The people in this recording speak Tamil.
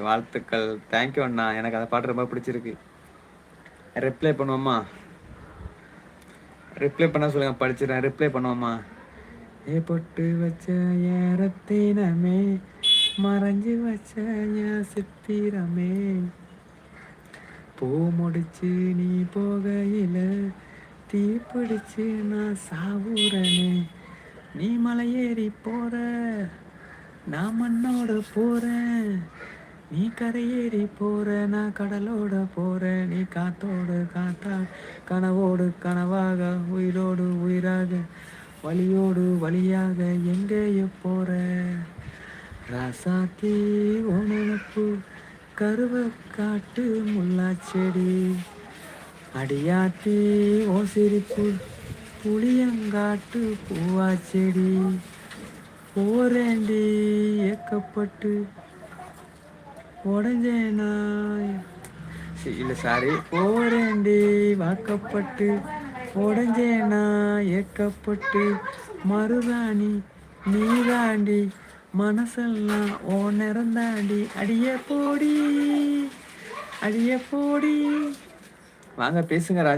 வாழ்த்துக்கள். தேங்க் யூ அண்ணா. எனக்கு அந்த பாட்டு ரொம்ப பிடிச்சிருக்கு. ரிப்ளை பண்ணுவோமா? ரிப்ளை பண்ண சொல்லுங்க, படிச்சிடுறேன். ரிப்ளை பண்ணுவோமா? ஏ பொட்டு வச்ச என் ரத்தினமே, மறைஞ்சு வச்ச என் சித்திரமே, பூ முடிச்சு நீ போகையில தீ பிடிச்சு நான் சாவுறனே, நீ மலையேறி போற நான் மண்ணோட போறேன், நீ கரையேறி போற நான் கடலோட போறேன், நீ காத்தோடு காத்தா கனவோடு கனவாக உயிரோடு உயிராக வழியோடு வழியாக எங்கேயோ போற ராசாத்தி உனப்பு கருவ காட்டு முல்லாச்செடி, அடியாத்தி ஓ சிரிப்பு புளியங்காட்டு பூவாச்செடி, போரேண்டி ஏக்கப்பட்டு உடஞ்சேனா இல்லை சாரி, போரேண்டி வாக்கப்பட்டு உடஞ்சேனா ஏக்கப்பட்டு, மருதாணி நீதாண்டி மனசெல்லாம் ஓ நிறந்தாண்டி, அடிய போடி அடிய போடி. வாங்க பேசுங்க ராஜா.